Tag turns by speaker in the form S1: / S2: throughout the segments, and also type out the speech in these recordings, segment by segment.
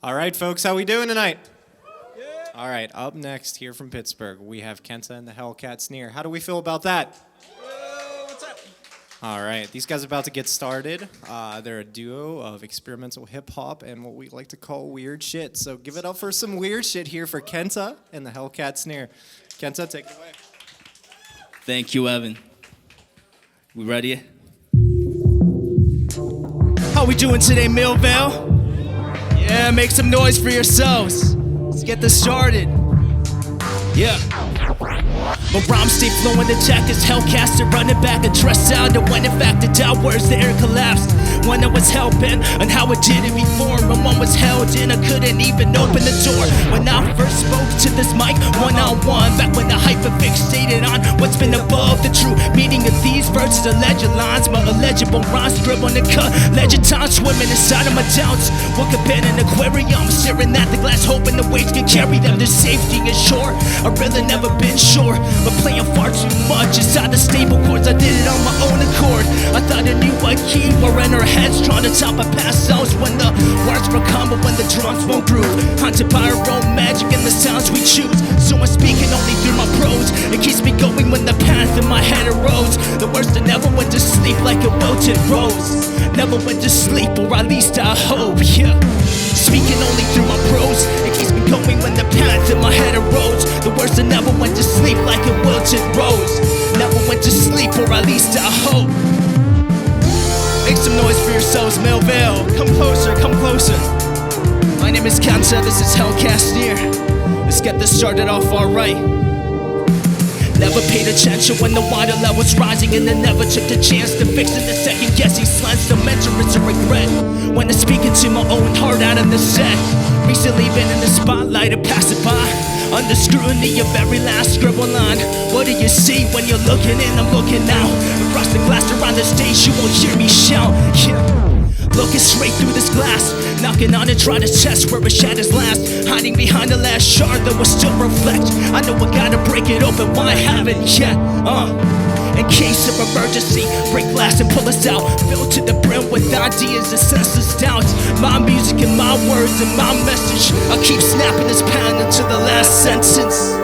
S1: All right, folks, how we doing tonight? Yeah. All right, up next here from Pittsburgh, we have Kenta and the Hellcat Sneer. How do we feel about that?
S2: What's up?
S1: All right, these guys are about to get started. They're a duo of experimental hip-hop and what we like to call weird shit. So give it up for some weird shit here for Kenta and the Hellcat Sneer. Kenta, take it away.
S3: Thank you, Evan. We ready?
S2: How we doing today, Millvale? Yeah, make some noise for yourselves. Let's get this started. Yeah. My rhymes stay flowing, the jack is Hellcaster, running back and dressed out. And when in fact the doubt words, the air collapsed. When I was hell-bent on how it didn't before, my one was held in, I couldn't even open the door. When I first spoke to this mic, one-on-one, back when the hyper fixated on what's been above the true meaning of these verses, the legend lines, my illegible rhymes, scribble on the cut, legend time, swimming inside of my doubts. Woke up in an aquarium, staring at the glass, hoping the waves could carry them to safety and shore. I really never been sure, but playing far too much inside the stable chords, I did it on my own accord. I thought I knew what key were in our heads, trying to top a past selves when the words were combo, when the drums won't groove. Haunted by our own magic and the sounds we choose. So I'm speaking only through my prose. It keeps me going when the path in my head erodes. The worst, I never went to sleep like a wilted rose. Never went to sleep, or at least I hope, yeah. Speaking only through my prose. It keeps me going when the path in my head erodes. The worst, I never went to sleep like a wilted rose. Never went to sleep, or at least I hope. Make some noise for yourselves, Millvale. Come closer, come closer. My name is Kenta, this is Hellcat Sneer. Let's get this started off alright. Never paid attention when the water level's rising, and I never took the chance to fix it. The second guessing slants, the measurements of regret. When I'm speaking to my own heart out of the set. Recently been in the spotlight and pass it by, under scrutiny of every last scribble line. What do you see when you're looking in? I'm looking out. Across the glass around the stage, you won't hear me shout. Yeah. Looking straight through this glass, knocking on it, trying to test where it shatters last. Hiding behind the last shard that will still reflect. I know I gotta break it open, why I haven't yet. In case of emergency, break glass and pull us out. Filled to the brim with ideas and senseless doubts. My music and my words and my message, I'll keep snapping this pen until the last sentence.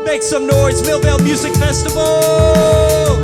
S2: Make some noise, Millvale Music Festival!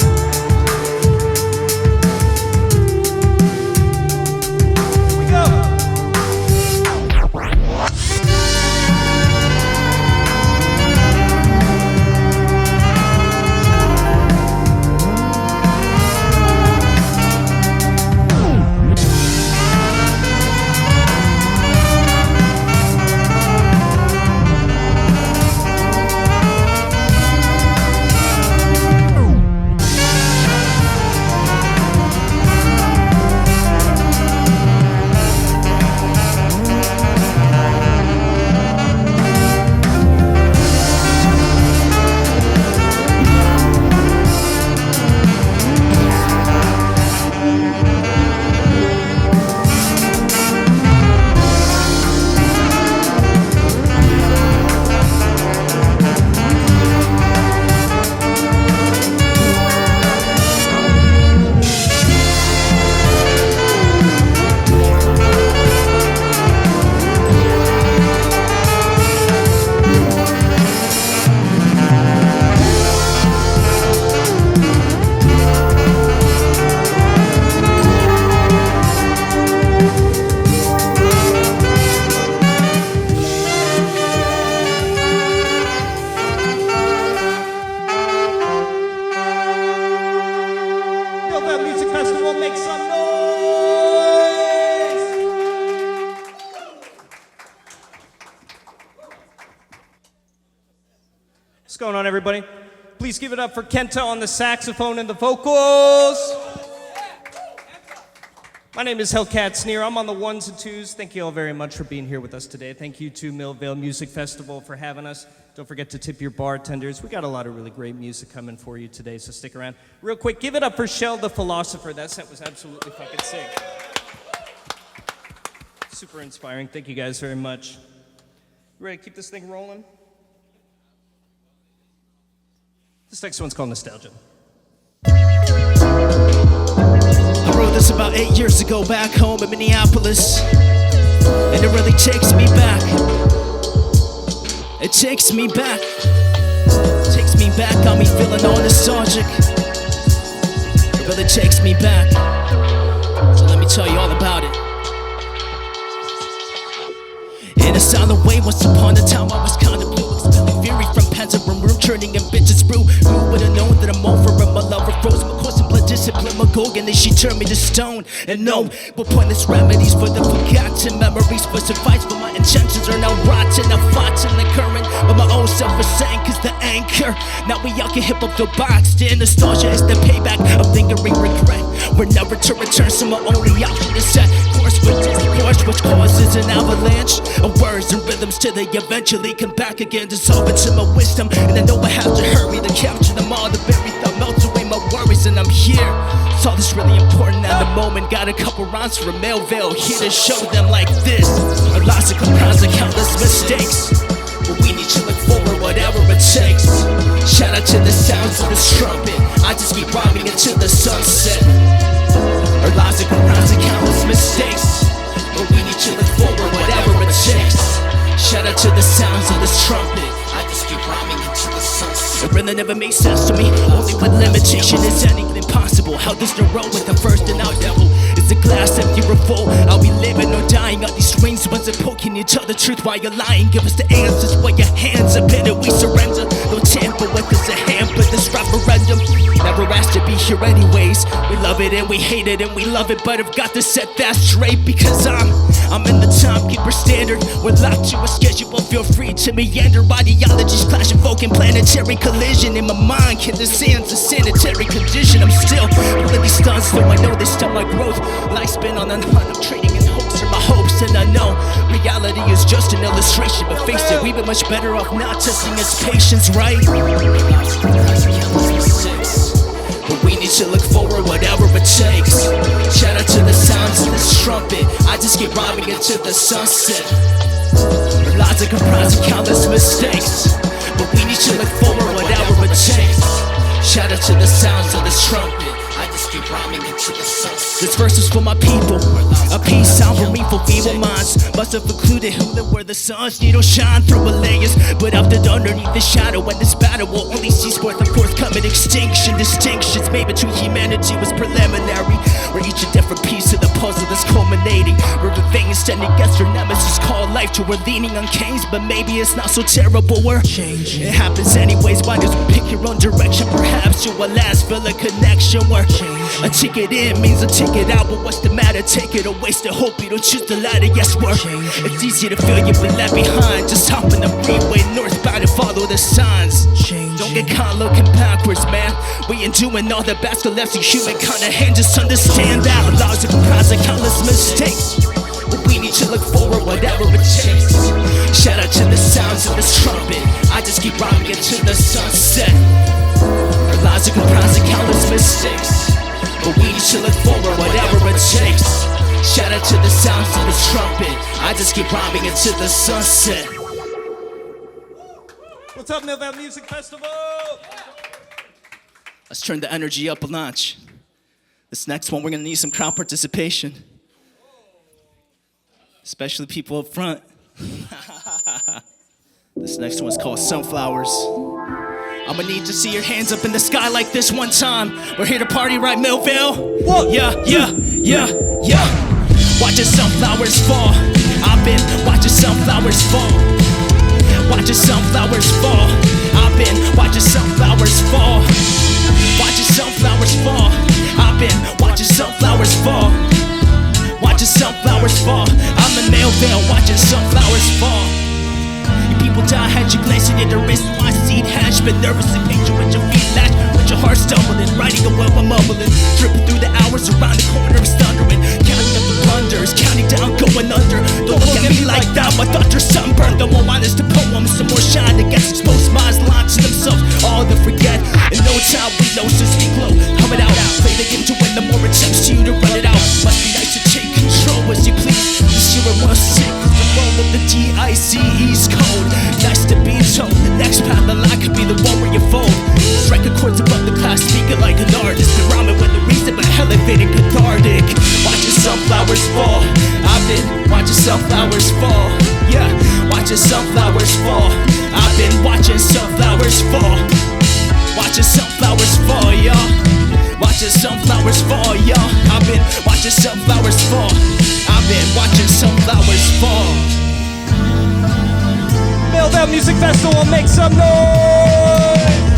S2: What's going on, everybody? Please give it up for Kenta on the saxophone and the vocals. My name is Hellcat Sneer. I'm on the ones and twos. Thank you all very much for being here with us today. Thank you to Millvale Music Festival for having us. Don't forget to tip your bartenders. We got a lot of really great music coming for you today, so stick around. Real quick, give it up for Shell the Philosopher. That set was absolutely fucking sick. Super inspiring. Thank you guys very much. You ready to keep this thing rolling? This next one's called Nostalgia. I wrote this was about 8 years ago back home in Minneapolis. And it really takes me back. It takes me back. Takes me back, got me feeling all nostalgic. It really takes me back. So let me tell you all about it. In a silent way, once upon a time I was kinda blue, expelling fury from pens and room, turning in bitches brew. Who would've known that I'm over and my lover froze? My course in blood discipline, my goal, and then she turned me to stone. And no, but pointless remedies for the forgotten memories would suffice, but my intentions are now rotten. I fought in the current, but my own self-sank is the anchor. Now we all can hip up the box, the nostalgia is the payback of lingering regret. We're never to return, so my only option is set course with discourse, which causes an avalanche of words and rhythms till they eventually come back again, dissolve into my wisdom. And I know I have to hurry to capture them all. The very thought melts away my worries, and I'm here. Saw this really important at the moment. Got a couple rhymes from Millvale, here to show them like this. Our lives are comprised of countless mistakes, but we need to look forward, whatever it takes. Shout out to the sounds of this trumpet. I just keep rhyming into the sunset. Our lives are comprised of countless mistakes, but we need to look forward, whatever it takes. Shout out to the sounds of this trumpet. I just keep rhyming into the sunset. It really never makes sense to me. Only with limitation is anything possible. How there's no road with the first and out devil. Is the glass empty or full? Are we living or dying on these strings? Ones that poking you tell the truth while you're lying. Give us the answers while your hands up in it. We surrender. No tamper with us a hand, but this referendum. Never asked to be here anyways. We love it and we hate it and we love it, but I've got to set that straight because I'm in the timekeeper standard. We're locked to a schedule. Feel free to meander. Ideologies clash, invoking planetary collision. In my mind, can the sands a sanitary condition? I'm still pulling these stunts, though I know they stop my growth. Life's been on a hunt of trading in hopes for my hopes, and I know reality is just an illustration. But face it, we've been much better off not testing its patience, right? But we need to look forward, whatever it takes. Shout out to the sounds of this trumpet. I just keep rhyming into the sunset. Our lives are comprised of countless mistakes, but we need to look forward, whatever it takes. Shout out to the sounds of this trumpet. I just keep rhyming into the sunset. This verse is for my people. A peace sound for me for feeble minds. Must have included who live where the sun's needle shine through the layers, but up underneath the shadow. And this battle will only cease for the forthcoming extinction. Distinctions made between humanity was preliminary. We're each a different piece of the puzzle that's culminating. We're the thing standing against our nemesis called life. Till we're leaning on canes, but maybe it's not so terrible. We're changing. It happens anyways. Why just pick your own direction? Perhaps you will last feel a connection. We're a ticket in means a ticket out, but what's the matter? Take it or waste it. Hope you don't choose the latter. Yes, we're it's easy to feel you've been left behind. Just hop in the freeway northbound and follow the signs. Don't get caught looking backwards, man. We ain't doing all the best, but left in humankind a hand. Just understand that our lives are comprised of countless mistakes, but we need to look forward, whatever it takes. Shout out to the sounds of this trumpet. I just keep rhyming into the sunset. Our lives are comprised of countless mistakes, but we need to look forward, whatever it takes. Shout out to the sounds of this trumpet. I just keep rhyming into the sunset.
S4: What's up, Millvale Music Festival?
S2: Let's turn the energy up a notch. This next one, we're gonna need some crowd participation, especially people up front. This next one's called Sunflowers. I'm gonna need to see your hands up in the sky like this one time. We're here to party, right, Millvale? What? Yeah. Watching sunflowers fall. I've been watching sunflowers fall. Watching sunflowers fall. I've been watching sunflowers fall. Watching sunflowers fall. I've been watching sunflowers fall. Watching sunflowers fall. I'm in Millvale watching sunflowers fall. People die, had you glancing at the wrist, my seed hatch. Been nervous and picture with your feet latched, with your heart stumbling, writing a web I'm mumbling, tripping through the hours around the corner, it's thundering, counting up the blunders, counting down, going under. Don't look at me like that, my thoughts are sunburned. The more honest the poem, some more shine that gets exposed. Minds launching themselves, all to forget. In no time we know since we glow, coming out, play the game to win. The more attempts to you to run it out, must be nice to take control as you please. This year I must take the role of the DIC East Code. Nice to be told, the next path of life could be the one where you fold. Striking chords above the class, speaking like an artist. Been rhyming with the reason, but elevating cathartic. sunflowers fall. Yeah, watching sunflowers fall. I've been watching sunflowers fall. Watching sunflowers fall, y'all. Watching sunflowers fall, y'all. I've been watching sunflowers fall. I've been watching sunflowers fall.
S4: Millvale Music Festival, make some noise!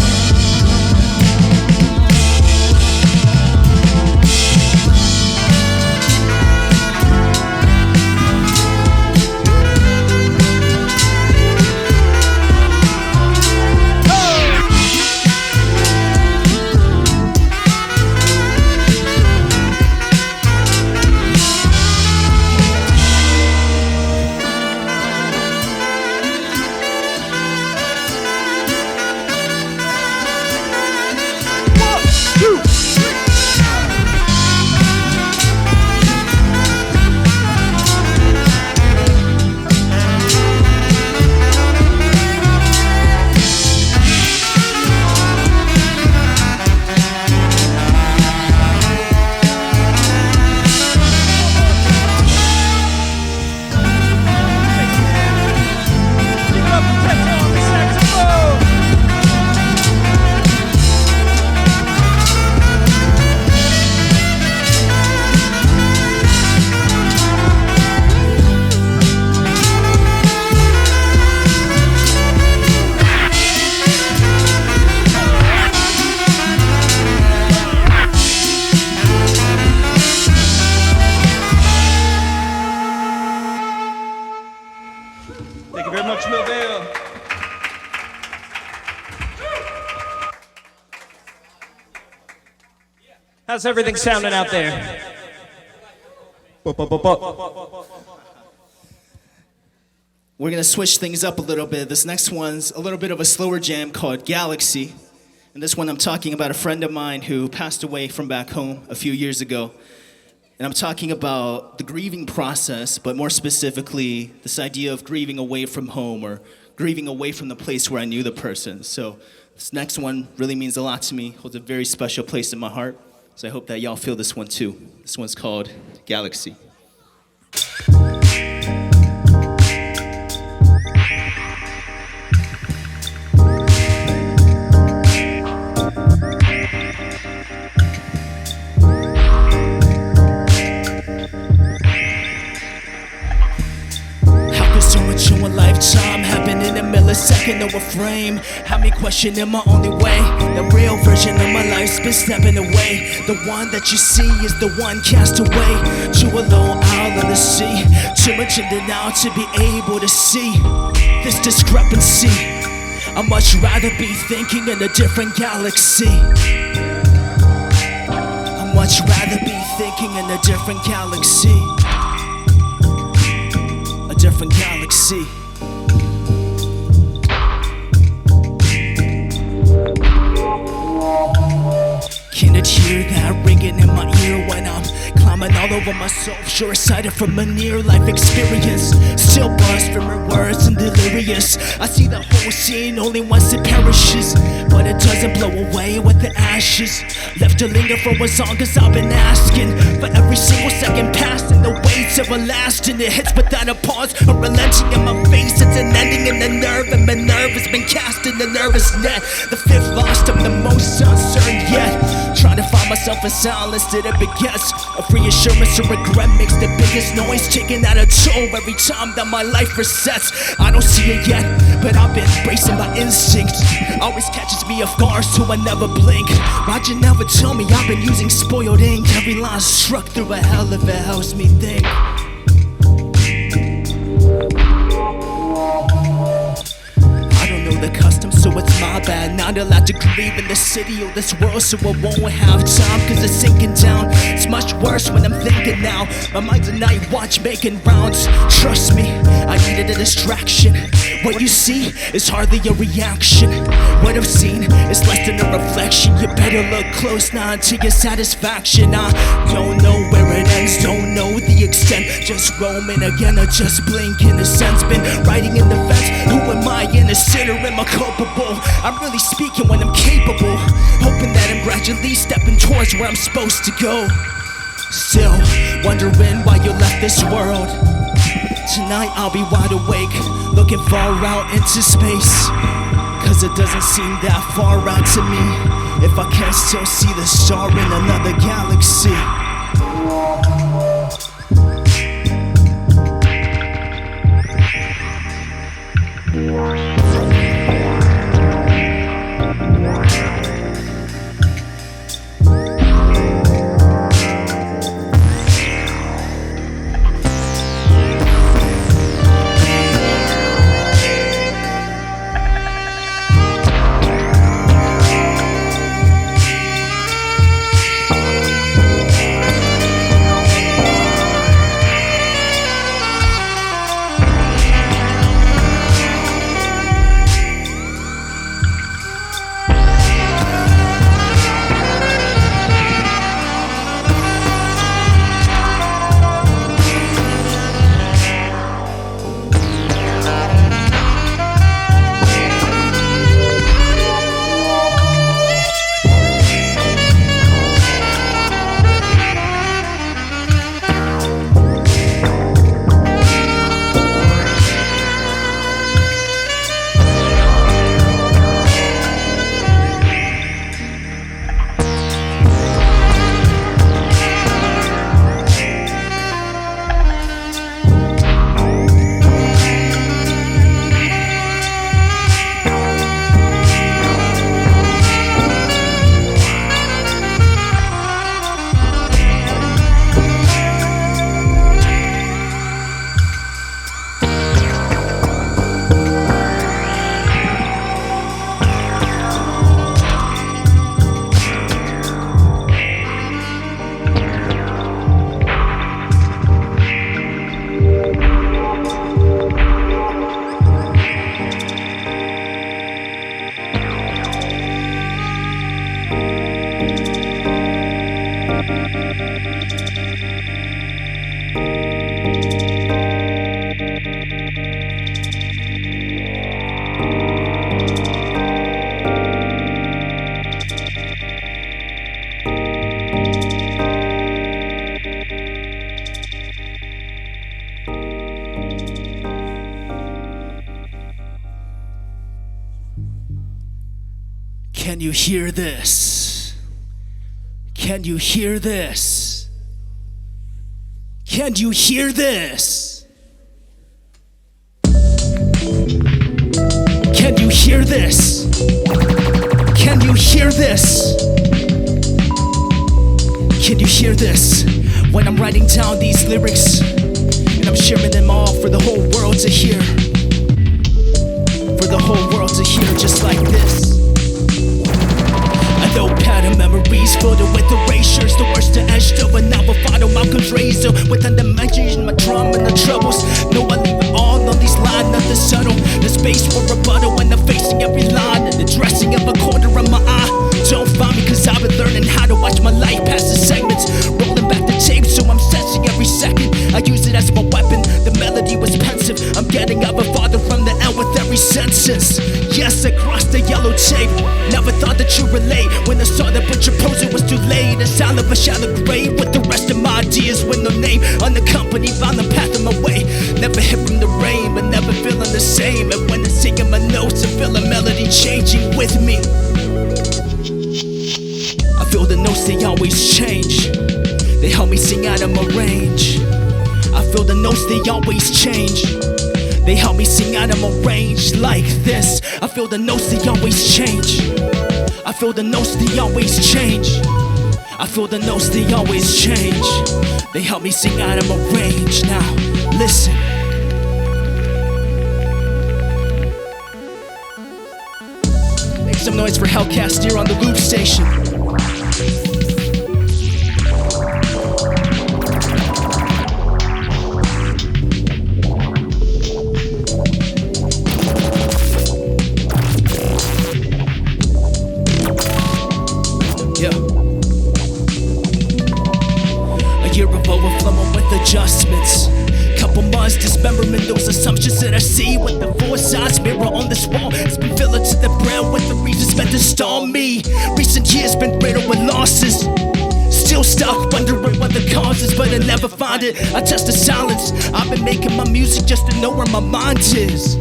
S4: Thank you very much, Millvale. How's everything sounding out there?
S2: We're gonna switch things up a little bit. This next one's a little bit of a slower jam called Galaxy. And this one I'm talking about a friend of mine who passed away from back home a few years ago. And I'm talking about the grieving process, but more specifically, this idea of grieving away from home or grieving away from the place where I knew the person. So this next one really means a lot to me, holds a very special place in my heart. So I hope that y'all feel this one too. This one's called Galaxy. Lifetime happen in a millisecond of a frame. Had me questioning my only way. The real version of my life's been stepping away. The one that you see is the one cast away to a low isle of the sea. Too much in it now to be able to see this discrepancy. I'd much rather be thinking in a different galaxy. I'd much rather be thinking in a different galaxy. A different galaxy. Can it hear that ringing in my ear when I'm climbing all over myself, short-sighted from a near-life experience? Still buzzed from her words and delirious. I see the whole scene only once it perishes, but it doesn't blow away with the ashes. Left to linger for as long as I've been asking. For every single second passing, the weight's everlasting. It hits without a pause, a relenting in my face. It's an ending in the nerve, and my nerve has been cast in the nervous net. The fifth lost, I'm the most uncertain yet. Trying to find myself in silence that it begets. A reassurance or regret makes the biggest noise, taking out a toll every time that my life resets. I don't see it yet, but I've been bracing my instincts. Always catches me off guard, so I never blink. Why'd you never tell me I've been using spoiled ink? Every line struck through a hell of it helps me think. The custom, so it's my bad. Not allowed to grieve in the city or this world, so I won't have time, cause it's sinking down. It's much worse when I'm thinking now. My mind's a night watch making rounds. Trust me, I needed a distraction. What you see is hardly a reaction. What I've seen is less than a reflection. You better look close now to your satisfaction. I don't know where it ends, don't know the extent. Just roaming again or just blinking. The sun's been writing in the vents. Who am I, innocent or am I culpable? I'm really speaking when I'm capable, hoping that I'm gradually stepping towards where I'm supposed to go. Still wondering why you left this world. Tonight I'll be wide awake, looking far out into space. Cause it doesn't seem that far out to me, if I can still see the star in another galaxy. Can you hear this? Can you hear this? Can you hear this? Can you hear this? Can you hear this? Can you hear this? When I'm writing down these lyrics and I'm sharing them all for the whole world to hear. For the whole world to hear, just like this. A notepad of memories filled with erasures, the words to etched of a novel final Malcolm's razor. Within the measures, my trauma and the troubles. No, I leave it all on these lines, nothing subtle. The space for rebuttal when I'm facing every line and the dressing of a corner of my eye. Don't find me cause I've been learning how to watch my life past the segments. Rolling back the tape so I'm sensing every second. I use it as my weapon, the melody was pensive. I'm getting up a farther from the end with every sentence. Yes, across the yellow tape. Never thought that you'd relate when I saw that, but your pose it was too late. A sound of a shallow grave with the rest of my ideas with no name. Unaccompanied on the path of my way. Never hit from the rain, but never feeling the same. And when I'm singing my notes, I feel a melody changing with me. I feel the notes, they always change. They help me sing out of my range. I feel the notes, they always change. They help me sing out of my range like this. I feel the notes, they always change. I feel the notes, they always change. I feel the notes, they always change. They help me sing out of my range. Now, listen. Make some noise for Hellcat Sneer on the loop station. Adjustments, couple months dismemberment, those assumptions that I see with the foresight mirror on this wall. It's been filled to the brim with the reasons meant to stall me. Recent years been riddled with losses. still stuck, wondering what the cause is, but I never find it. I test the silence. I've been making my music just to know where my mind is.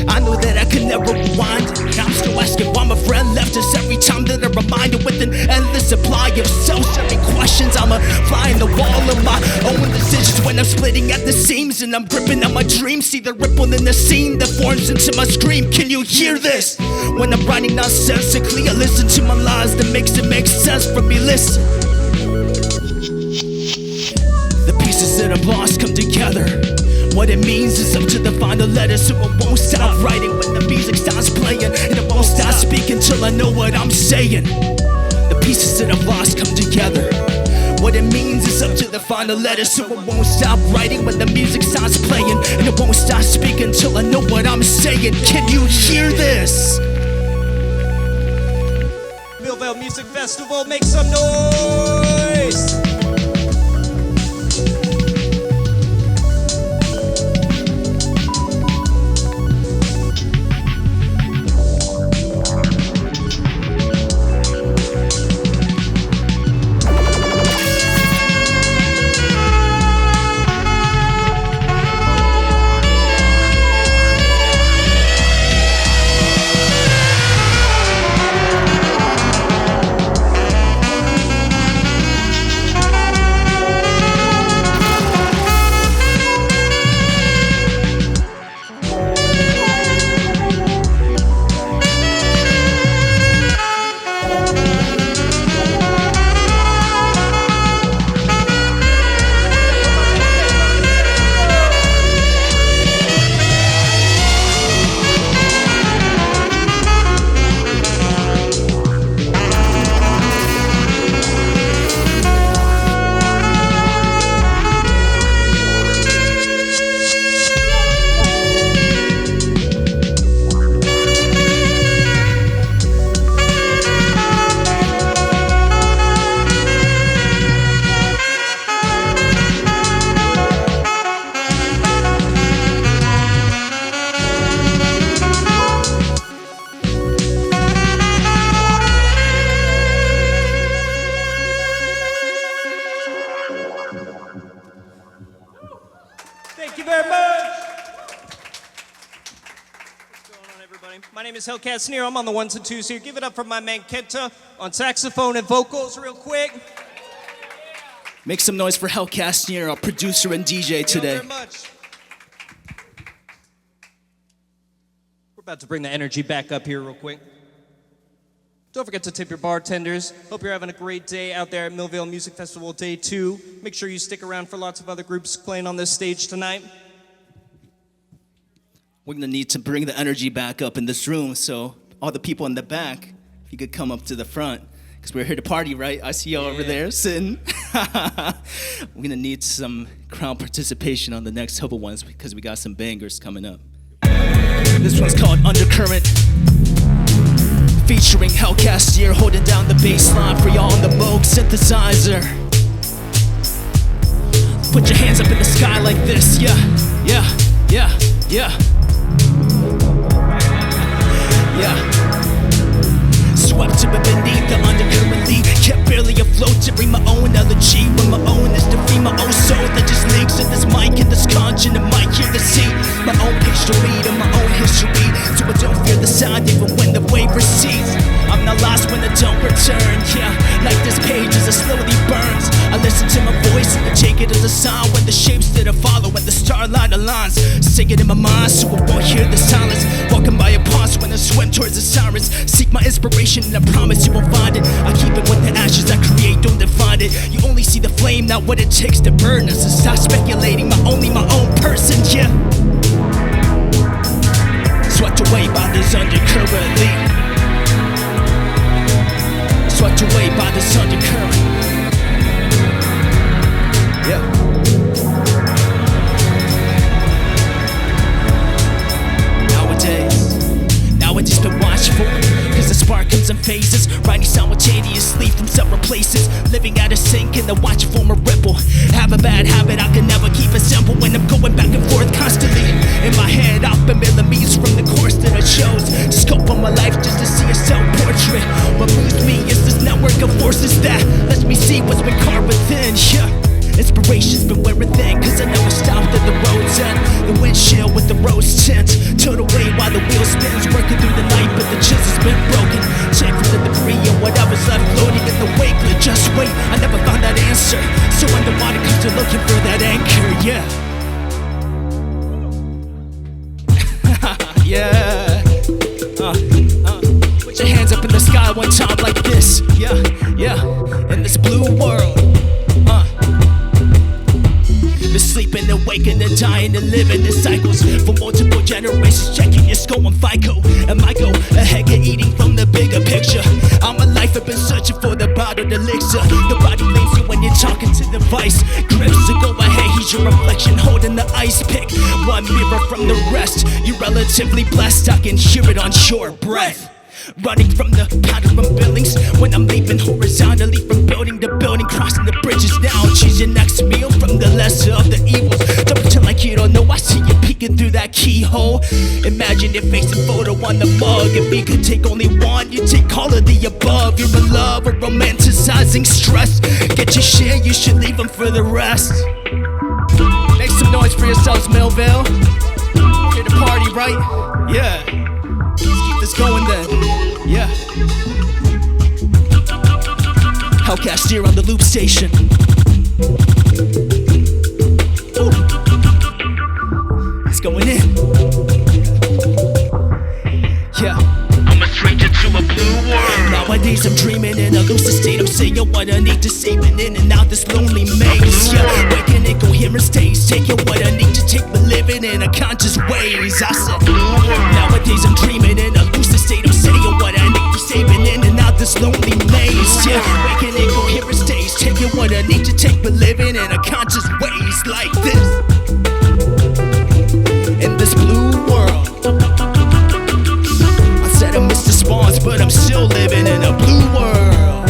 S2: I know that I can never rewind it. I'm still asking why my friend left us every time that I'm reminded with an endless supply of self-serving questions. I'm a fly in the wall of my own decisions when I'm splitting at the seams and I'm gripping at my dreams. See the ripple in the scene that forms into my scream. Can you hear this? When I'm writing nonsensically, I listen to my lines that makes it make sense for me. Listen. The pieces that I've lost come together. What it means is up to the final letter, so I won't stop writing when the music starts playing, and I won't stop speaking till I know what I'm saying. The pieces that I've lost come together. What it means is up to the final letter, so I won't stop writing when the music starts playing, and I won't stop speaking till I know what I'm saying. Can you hear this?
S4: Millvale Music Festival, make some noise! Thank you very much. What's going on, everybody? My name is Hellcat Sneer. I'm on the ones and twos here. Give it up for my man Kenta on saxophone and vocals real quick.
S2: Make some noise for Hellcat Sneer, our producer and DJ today.
S4: Thank you very much. We're about to bring the energy back up here real quick. Don't forget to tip your bartenders. Hope you're having a great day out there at Millvale Music Festival Day 2. Make sure you stick around for lots of other groups playing on this stage tonight.
S2: We're gonna need to bring the energy back up in this room, so all the people in the back, if you could come up to the front, because we're here to party, right? I see y'all over there sitting. We're gonna need some crowd participation on the next couple ones because we got some bangers coming up. This one's called Undercurrent, featuring Hellcat Sneer holding down the bass line for y'all on the Moog synthesizer. Put your hands up in the sky like this, yeah, yeah, yeah, yeah. Yeah. Swept to beneath the undercurrent lead, kept barely afloat to bring my own elegy. When my own is to free my own soul that just leaks in this mic and this conch and the mic here to see my own history to my own history. So I don't fear the sound even when the wave recedes. I'm not lost when I don't return, yeah. Like this page as it slowly burns, I listen to my voice and I take it as a sign when the shapes that I follow and the starlight aligns. Sing it in my mind so I won't hear the silence. Walking by a pause when I swim towards the sirens. Seek my inspiration and I promise you won't find it. I keep it with the ashes I create, don't define it. You only see the flame, not what it takes to burn us. So stop speculating, my own person, yeah. Swept away by this undercurrent lead. Swept away by this undercurrent. Yeah. Nowadays been watchful, cause the spark comes in phases, writing simultaneously from several places, living out of sync and the watch form a ripple. Have a bad habit, I can never keep it simple when I'm going back and forth constantly. In my head, I've been millimeters from the course that I chose. Scope on my life just to see a self-portrait. What moves me is this network of forces that lets me see what's been carved Put your hands up in the sky one time like this. Yeah, in this blue world. The sleeping and waking and dying and living in cycles for multiple generations. Checking your skull and FICO. Am I go ahead get eating from the bigger picture? All my life I've been searching for the bottled elixir. Nobody blames you when you're talking to the vice grips. So go ahead, he's your reflection holding the ice pick. One mirror from the rest. You're relatively blessed, I can hear it on short breath. Running from the pattern of buildings when I'm leaping horizontally from building to building, crossing the bridges now. Choose your next meal from the lesser of the evils. Don't pretend like you don't know, I see you peeking through that keyhole. Imagine your face and photo on the mug. If you could take only one, you take all of the above. You're in love or romanticizing stress. Get your share, you should leave them for the rest. Make some noise for yourselves, Millvale. Here to party, right? Yeah. Let's keep this going then. Yeah. Hellcat Sneer on the loop station. Ooh. It's going in. Yeah.
S5: I'm a stranger to a blue world.
S2: Nowadays I'm dreaming in a lucid state. I'm saying what I need to saving in and out this lonely maze. Yeah, waking in coherent states, taking what I need to take, but living in a conscious ways. I said, nowadays I'm dreaming in a lucid state. I'm saying what I need to saving in and out this lonely maze. Yeah, waking in coherent states, taking what I need to take, but living in a conscious ways like this. In this blue world. I missed the spawns, but I'm still living in a blue world.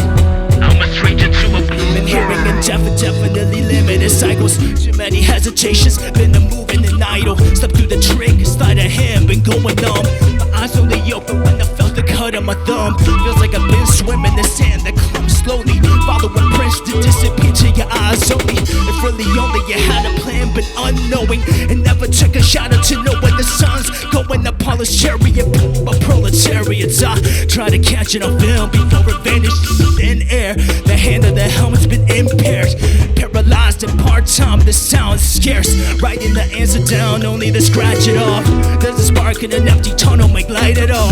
S5: I'm a stranger to a blue
S2: Been hearing and definitely limited cycles. Too many hesitations, been a moving and idle. Slept through the trick, slide a hand, been going numb. My eyes only open when I felt the cut on my thumb. Feels like I've been swimming in sand that clumps slowly. Following prints to disappear to your eyes only. If really only you had a plan, but unknowing. And never took a shadow to know when the sun's going to polish chariot. My proletariats, I try to catch it on film before it vanishes in thin air. The hand of the helmet's been impaired, paralyzed and part-time. The sound's scarce. Writing the answer down, only to scratch it off. There's a spark in an empty tunnel, make light at all.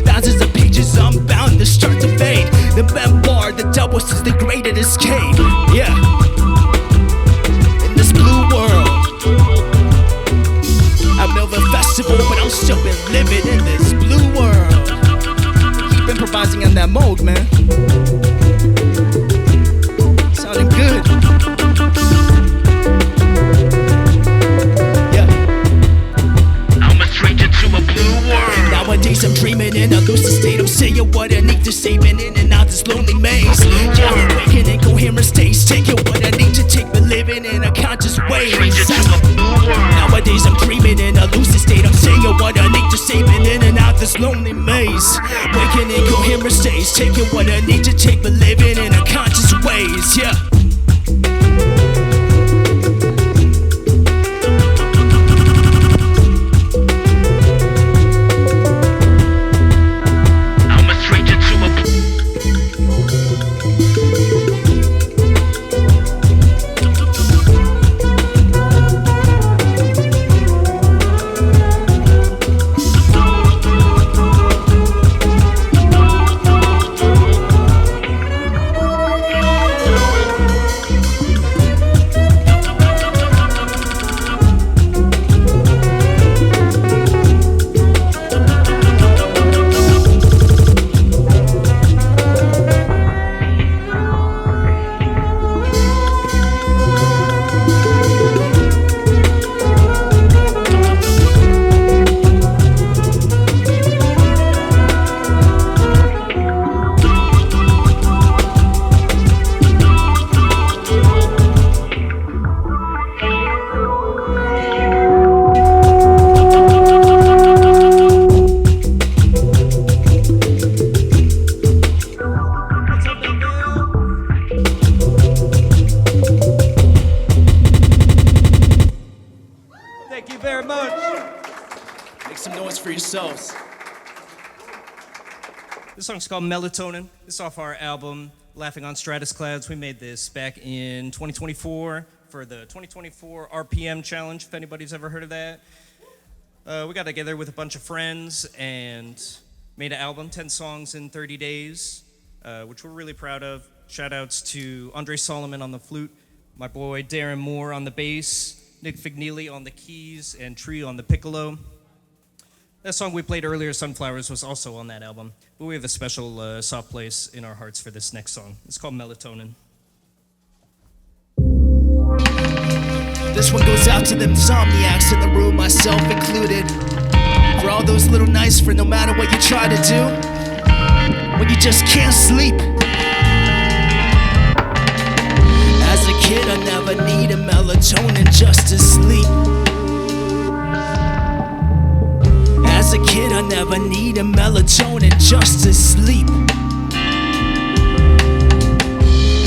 S2: Thousands of pages unbound to start to fade. The memoir, the double since the greatest escape. Yeah. In this blue world, at Millvale Festival, but I'm still been living in this blue world. Keep improvising on that Moog, man. Sounding good. Yeah.
S5: I'm a stranger to a blue world.
S2: Nowadays I'm dreaming in a lucid state. I'm saying what I need to saving in and out this lonely maze. Yeah, waking in coherent states, taking what I need to take, but living in a conscious way.
S5: Stranger to a blue world.
S2: Nowadays I'm dreaming in a lucid state. I'm saying what I need to saving in and out this lonely maze. Waking in coherent states, taking what I need to take, but living in a conscious ways. Yeah.
S5: I'm a stranger to a blue
S4: Thank you very much.
S2: Make some noise for yourselves.
S4: This song's called Melatonin. It's off our album, Laughing On Stratus Clouds. We made this back in 2024 for the 2024 RPM Challenge, if anybody's ever heard of that. We got together with a bunch of friends and Made an album, 10 songs in 30 days, which we're really proud of. Shout outs to Andre Solomon on the flute, my boy Darren Moore on the bass, Nick Figneely on the keys, and Tree on the piccolo. That song we played earlier, Sunflowers, was also on that album. But we have a special soft place in our hearts for this next song. It's called Melatonin.
S2: This one goes out to them insomniacs in the room, myself included. For all those little nights, for no matter what you try to do, when you just can't sleep. As a kid, I never needed melatonin just to sleep. As a kid, I never needed melatonin just to sleep.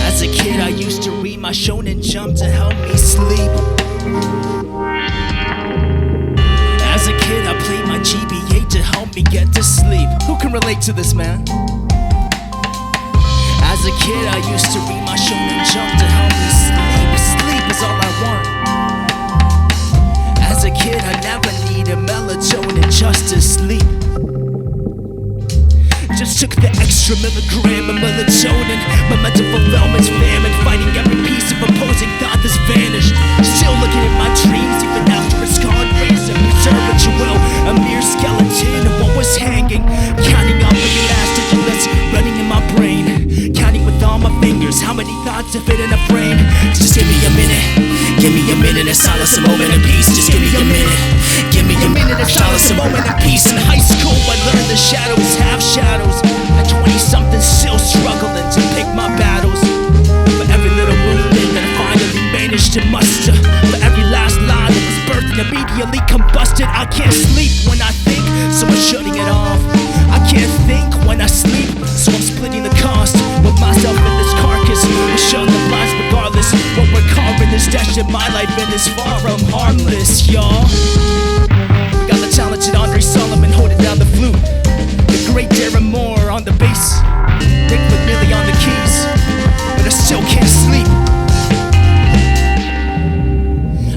S2: As a kid, I used to read my Shonen Jump to help me sleep. As a kid, I played my GBA to help me get to sleep. Who can relate to this, man? As a kid, I used to read my Shonen Jump to help me sleep. Sleep is all I want. As a kid, I never needed melatonin just to sleep. Just took the extra milligram of melatonin. My mental fulfillment's famine, fighting every piece of opposing thought that's vanished. Still looking at my dreams, even after it's gone. Raise and preserve what you will. A mere skeleton of what was hanging. Counting up every last digit that's running in my brain. Counting with all my fingers how many thoughts to fit in a frame. Just give me a minute. Give me a minute of silence, a moment of peace. Just give me a minute. Give me a minute of silence, a moment of peace. In high school, I learned the shadows have shadows. At 20-something, still struggling to pick my battles. For every little movement that I finally managed to muster. For every last lie that was birthed and immediately combusted. I can't sleep when I think, so I'm shutting it off. I can't think when I sleep, so I'm splitting the cost. With myself in this carcass, we're shutting the blinds regardless. What we're carving is dashed in my life and is far from harmless, y'all. We got the talented Andre Solomon holding down the flute. The great Darren Moore on the bass, Nick McNeely on the keys, but I still can't sleep.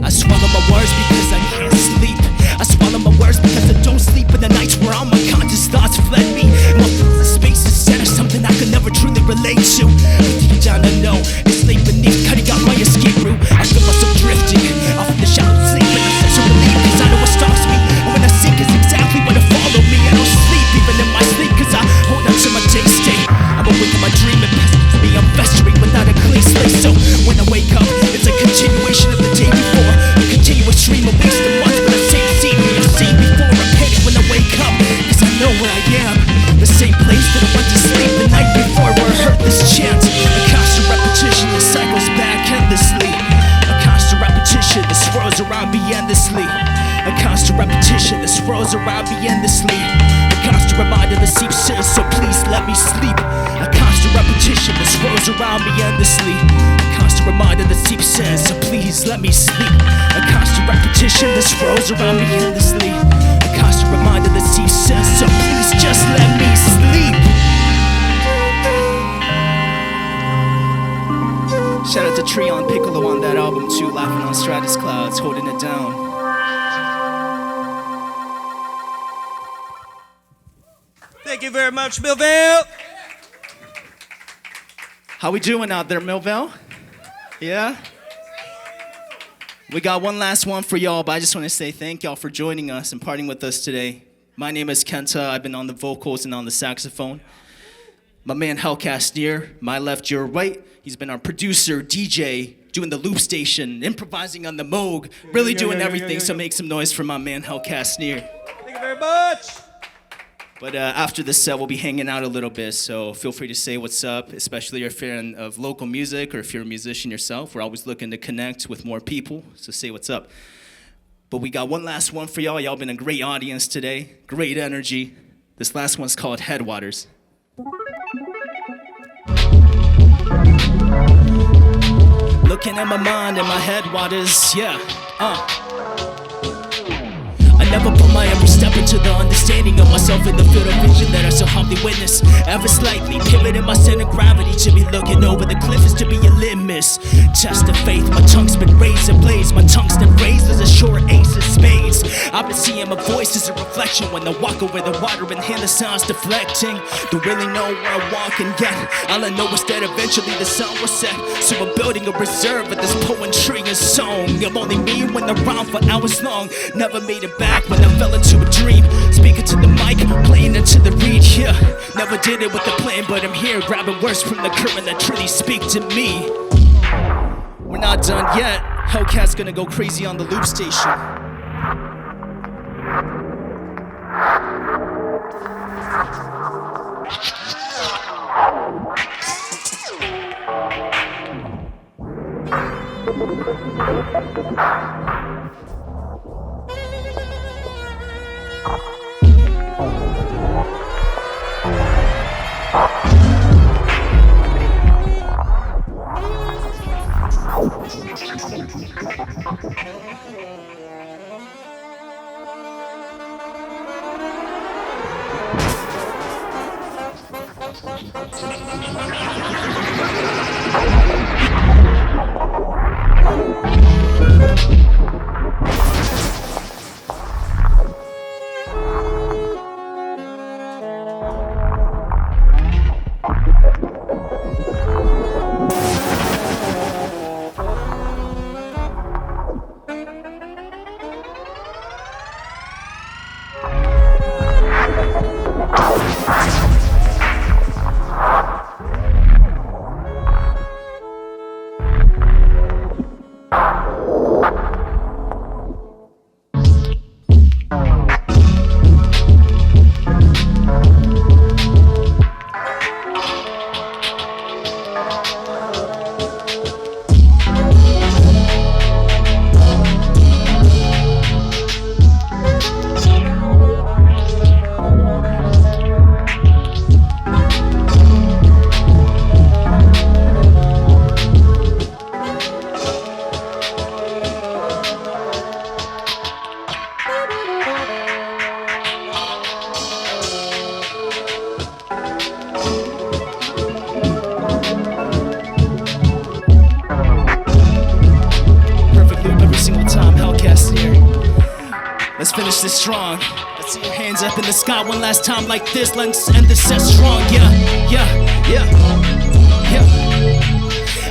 S2: I swallow my words because I can't sleep. I swallow my words because I don't sleep in the nights where all my conscious thoughts fled me. And the space is set or something I could never truly relate to. But deep down I know it's late beneath, cutting out my escape route. I feel myself drifting off in the shadow of sleep, and I sense a relief because I know what stalks me. And when I sink is exactly when to follow me. I don't sleep even in my sleep because I hold on to my day state. I'm awake in my dream and pesters me. I'm festering without a clean slate. So when I wake up, it's a continuation of the day before. A continuous stream of waste of months, but the same scenery I've seen before. I panic when I wake up because I know where I am. The same place that I went to sleep the night before, where I heard this chant. A constant repetition that cycles back endlessly. A constant repetition that swirls around me endlessly. A constant repetition that swirls around me endlessly. A constant reminder that seeps in, so please let me sleep. A constant repetition that swirls around me endlessly. A constant reminder that seeps in, so please let me sleep. A constant repetition that swirls around me endlessly. A constant reminder that seeps in, so please just let me sleep. Shout out to Tree on piccolo on that album too, Laughing On Stratus Clouds, holding it down.
S4: Thank you very much, Millvale.
S2: How we doing out there, Millvale? Yeah? We got one last one for y'all, but I just want to say thank y'all for joining us and partying with us today. My name is Kenta. I've been on the vocals and on the saxophone. My man Hellcat Sneer, my left, your right. He's been our producer, DJ, doing the loop station, improvising on the Moog, really doing everything, so make some noise for my man Hellcat Sneer.
S4: Thank you very much.
S2: But after this set, we'll be hanging out a little bit, so feel free to say what's up, especially if you're a fan of local music or if you're a musician yourself. We're always looking to connect with more people, so say what's up. But we got one last one for y'all. Y'all been a great audience today, great energy. This last one's called Headwaters. Looking at my mind and my headwaters, yeah, I never put my every step into the understanding of myself in the field of vision that I so humbly witness. Ever slightly pivoting my center of gravity to be looking over the cliff is to be a litmus. Test of faith, my tongue's been razor blades, my tungsten razors a short ace of spades. I've to see in my voice is a reflection when I walk over the water and hear the sounds deflecting. Don't really know where I'm walking yet. All I know is that eventually the sun will set. So I'm building a reserve of this poetry and song. I'm only me when I'm around for hours long. Never made it back when I fell into a dream. Speaking to the mic, playing into the reed. Yeah, never did it with a plan, but I'm here grabbing words from the current that truly speak to me. We're not done yet. Hellcat's gonna go crazy on the loop station. Let's finish this strong. Let's see your hands up in the sky one last time like this. Let's end this set strong. Yeah.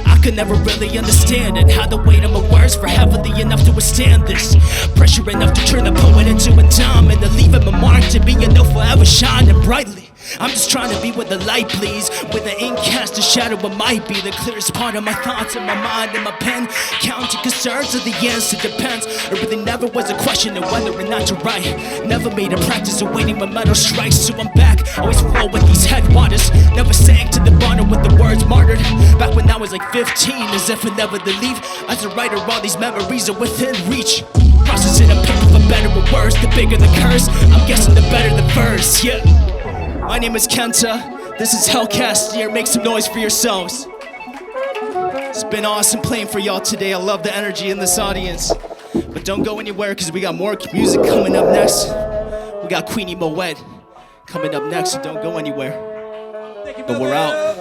S2: I could never really understand it. How the weight of my words were heavily enough to withstand this. Pressure enough to turn the poet into a diamond, to leave him a mark to be enough forever shining brightly. I'm just trying to be where the light bleeds, where the ink casts a shadow what might be the clearest part of my thoughts in my mind and my pen. Counting concerns of the answer depends. It really never was a question of whether or not to write. Never made a practice of waiting when metal strikes. So I'm back, always flow with these headwaters. Never sank to the bottom with the words martyred. Back when I was like 15, as if I never to leave. As a writer, all these memories are within reach. Processing a paper for better or worse. The bigger the curse, I'm guessing the better the verse. Yeah. My name is Kenta. This is Hellcat Sneer. Make some noise for yourselves. It's been awesome playing for y'all today. I love the energy in this audience. But don't go anywhere because we got more music coming up next. We got Queenie Moet coming up next, so don't go anywhere. But we're out.